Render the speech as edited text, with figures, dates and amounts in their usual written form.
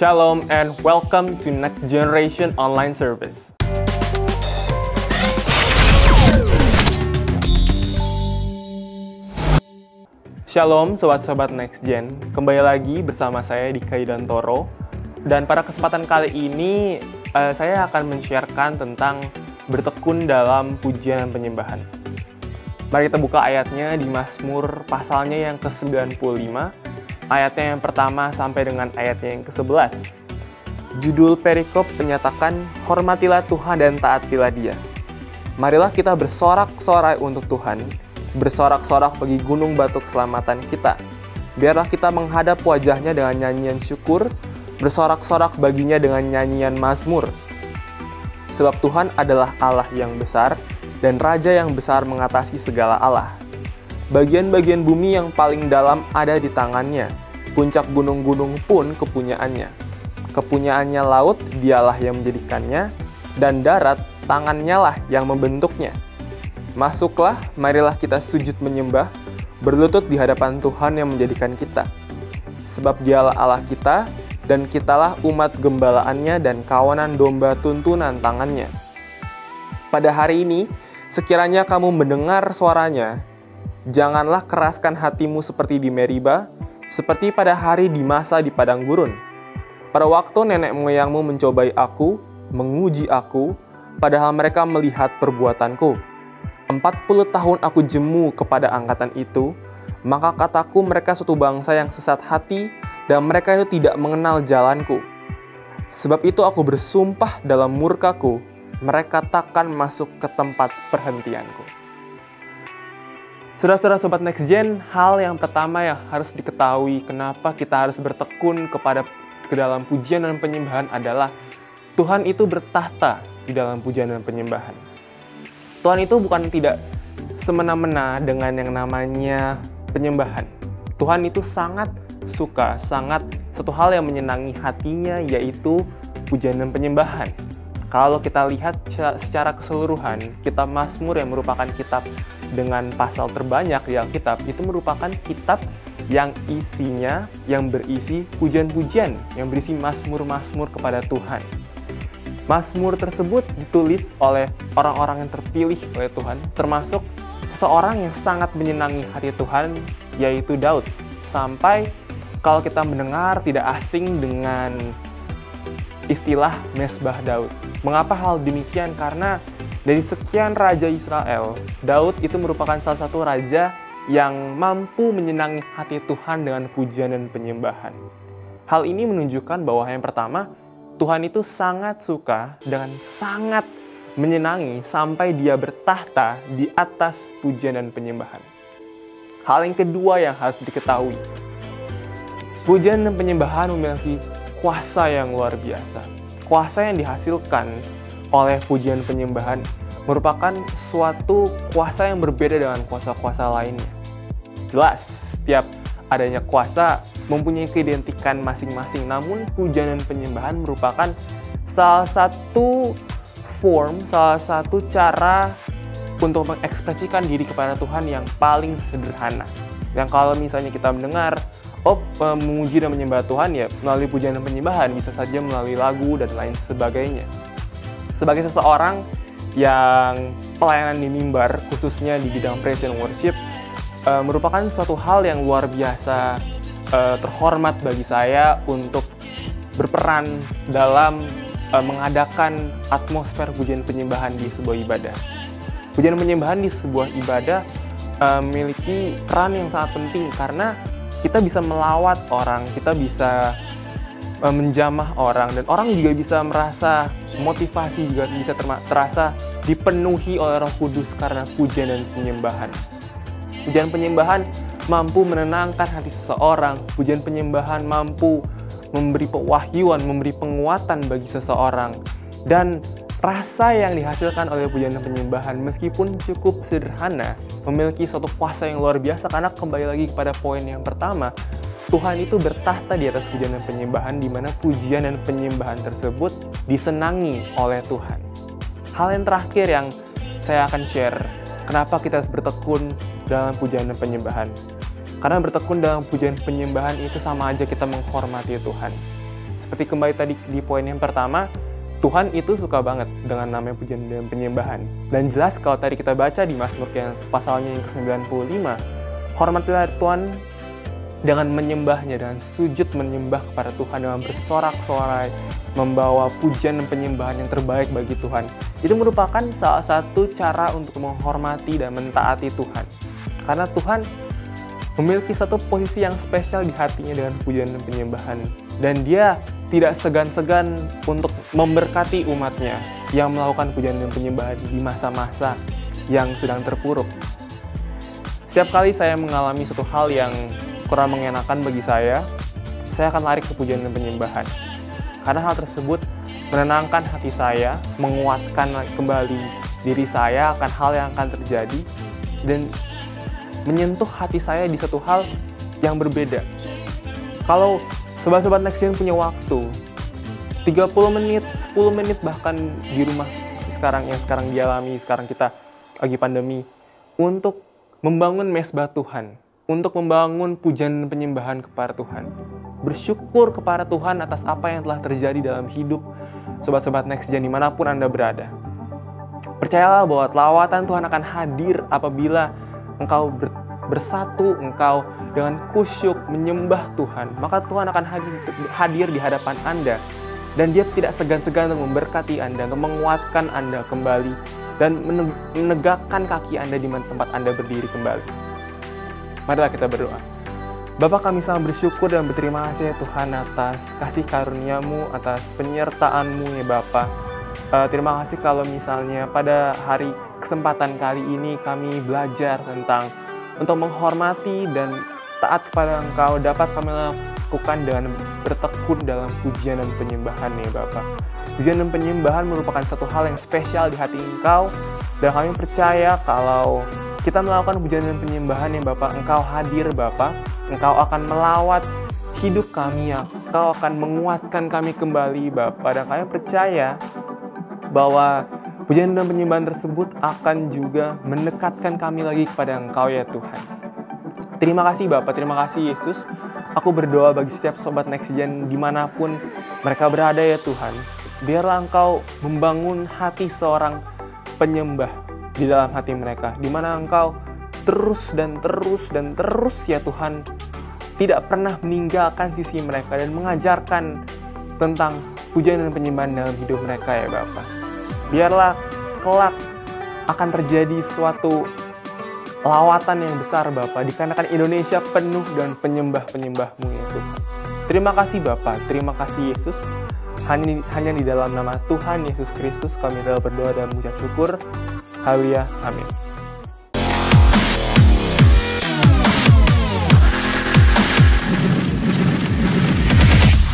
Shalom and welcome to Next Generation Online Service. Shalom sobat-sobat Next Gen, kembali lagi bersama saya Dika Idantoro. Dan pada kesempatan kali ini saya akan men-sharekan tentang bertekun dalam pujian dan penyembahan. Mari kita buka ayatnya di Mazmur pasalnya yang ke-95, ayatnya yang pertama sampai dengan ayatnya yang ke-11. Judul perikop menyatakan, hormatilah Tuhan dan taatilah Dia. Marilah kita bersorak-sorai untuk Tuhan, bersorak-sorak bagi gunung batu keselamatan kita. Biarlah kita menghadap wajahnya dengan nyanyian syukur, bersorak-sorak baginya dengan nyanyian mazmur. Sebab Tuhan adalah Allah yang besar, dan Raja yang besar mengatasi segala Allah. Bagian-bagian bumi yang paling dalam ada di tangannya, puncak gunung-gunung pun kepunyaannya. Kepunyaannya laut, dialah yang menjadikannya, dan darat, tangannya lah yang membentuknya. Masuklah, marilah kita sujud menyembah, berlutut di hadapan Tuhan yang menjadikan kita. Sebab dialah Allah kita, dan kitalah umat gembalaannya dan kawanan domba tuntunan tangannya. Pada hari ini, sekiranya kamu mendengar suaranya, janganlah keraskan hatimu seperti di Meriba, seperti pada hari di masa di padang gurun. Pada waktu nenek moyangmu mencobai aku, menguji aku, padahal mereka melihat perbuatanku. 40 tahun aku jemu kepada angkatan itu, maka kataku mereka suatu bangsa yang sesat hati, dan mereka itu tidak mengenal jalanku. Sebab itu aku bersumpah dalam murkaku, mereka takkan masuk ke tempat perhentianku. Saudara-saudara sobat Next Gen, hal yang pertama yang harus diketahui kenapa kita harus bertekun ke dalam pujian dan penyembahan adalah Tuhan itu bertahta di dalam pujian dan penyembahan. Tuhan itu bukan tidak semena-mena dengan yang namanya penyembahan. Tuhan itu sangat suka, satu hal yang menyenangi hatinya yaitu pujian dan penyembahan. Kalau kita lihat secara keseluruhan, kitab Mazmur yang merupakan kitab dengan pasal terbanyak di Alkitab, itu merupakan kitab yang isinya, yang berisi pujian-pujian, yang berisi mazmur-mazmur kepada Tuhan. Mazmur tersebut ditulis oleh orang-orang yang terpilih oleh Tuhan, termasuk seseorang yang sangat menyenangi hati Tuhan, yaitu Daud. Sampai kalau kita mendengar tidak asing dengan istilah Mesbah Daud. Mengapa hal demikian? Karena dari sekian raja Israel, Daud itu merupakan salah satu raja yang mampu menyenangi hati Tuhan dengan pujian dan penyembahan. Hal ini menunjukkan bahwa yang pertama, Tuhan itu sangat suka dengan sangat menyenangi sampai Dia bertahta di atas pujian dan penyembahan. Hal yang kedua yang harus diketahui, pujian dan penyembahan memiliki kuasa yang luar biasa. Kuasa yang dihasilkan oleh pujian penyembahan merupakan suatu kuasa yang berbeda dengan kuasa-kuasa lainnya. Jelas, setiap adanya kuasa mempunyai keidentikan masing-masing, namun pujian dan penyembahan merupakan salah satu cara untuk mengekspresikan diri kepada Tuhan yang paling sederhana. Yang kalau misalnya kita mendengar, memuji dan menyembah Tuhan ya melalui pujian dan penyembahan, bisa saja melalui lagu dan lain sebagainya. Sebagai seseorang yang pelayanan di mimbar, khususnya di bidang praise and worship, merupakan suatu hal yang luar biasa terhormat bagi saya untuk berperan dalam mengadakan atmosfer pujian penyembahan di sebuah ibadah. Pujian penyembahan di sebuah ibadah memiliki peran yang sangat penting karena kita bisa melawat orang, kita bisa menjamah orang, dan orang juga bisa merasa motivasi, juga bisa terasa dipenuhi oleh Roh Kudus karena pujian dan penyembahan. Pujian penyembahan mampu menenangkan hati seseorang, pujian penyembahan mampu memberi pewahyuan, memberi penguatan bagi seseorang, dan rasa yang dihasilkan oleh pujian dan penyembahan meskipun cukup sederhana memiliki suatu kuasa yang luar biasa karena kembali lagi kepada poin yang pertama, Tuhan itu bertahta di atas pujian dan penyembahan, di mana pujian dan penyembahan tersebut disenangi oleh Tuhan. Hal yang terakhir yang saya akan share, kenapa kita harus bertekun dalam pujian dan penyembahan. Karena bertekun dalam pujian penyembahan itu sama aja kita menghormati Tuhan. Seperti kembali tadi di poin yang pertama, Tuhan itu suka banget dengan namanya pujian dan penyembahan. Dan jelas kalau tadi kita baca di Mazmur yang pasalnya yang ke-95, hormatilah Tuhan dengan menyembahnya, dengan sujud menyembah kepada Tuhan, dengan bersorak-sorai, membawa pujian dan penyembahan yang terbaik bagi Tuhan. Itu merupakan salah satu cara untuk menghormati dan mentaati Tuhan. Karena Tuhan memiliki satu posisi yang spesial di hatinya dengan pujian dan penyembahan. Dan Dia tidak segan-segan untuk memberkati umatnya yang melakukan pujian dan penyembahan di masa-masa yang sedang terpuruk. Setiap kali saya mengalami suatu hal yang kurang mengenakan bagi saya akan lari ke pujian dan penyembahan. Karena hal tersebut menenangkan hati saya, menguatkan kembali diri saya akan hal yang akan terjadi, dan menyentuh hati saya di satu hal yang berbeda. Kalau sobat-sobat Next Gen punya waktu 30 menit, 10 menit bahkan di rumah sekarang dialami, sekarang kita lagi pandemi, untuk membangun mesbah Tuhan, untuk membangun pujian dan penyembahan kepada Tuhan. Bersyukur kepada Tuhan atas apa yang telah terjadi dalam hidup sobat-sobat Next Gen dimanapun Anda berada. Percayalah bahwa lawatan Tuhan akan hadir apabila engkau bersatu, engkau dengan kusyuk menyembah Tuhan. Maka Tuhan akan hadir di hadapan Anda. Dan Dia tidak segan-segan untuk memberkati Anda, untuk menguatkan Anda kembali, dan menegakkan kaki Anda di tempat Anda berdiri kembali. Marilah kita berdoa. Bapa, kami sangat bersyukur dan berterima kasih ya Tuhan atas kasih karunia-Mu, atas penyertaan-Mu ya Bapa. Terima kasih kalau misalnya pada hari kesempatan kali ini kami belajar tentang untuk menghormati dan taat kepada Engkau dapat kami lakukan dengan bertekun dalam pujian dan penyembahan ya Bapa. Pujian dan penyembahan merupakan satu hal yang spesial di hati Engkau, dan kami percaya kalau kita melakukan pujian dan penyembahan ya Bapa, Engkau hadir Bapa, Engkau akan melawat hidup kami, Engkau akan menguatkan kami kembali Bapa, dan kami percaya bahwa pujian dan penyembahan tersebut akan juga mendekatkan kami lagi kepada Engkau ya Tuhan. Terima kasih Bapa, terima kasih Yesus. Aku berdoa bagi setiap sobat Next Gen dimanapun mereka berada ya Tuhan. Biarlah Engkau membangun hati seorang penyembah di dalam hati mereka, di mana Engkau terus dan terus ya Tuhan tidak pernah meninggalkan sisi mereka dan mengajarkan tentang pujian dan penyembahan dalam hidup mereka ya Bapa. Biarlah kelak akan terjadi suatu lawatan yang besar Bapa, dikarenakan Indonesia penuh dengan penyembah-penyembah-Mu ya Tuhan. Terima kasih Bapa, terima kasih Yesus. Hanya di dalam nama Tuhan Yesus Kristus kami telah berdoa dan mengucap syukur. Haleluya, amin.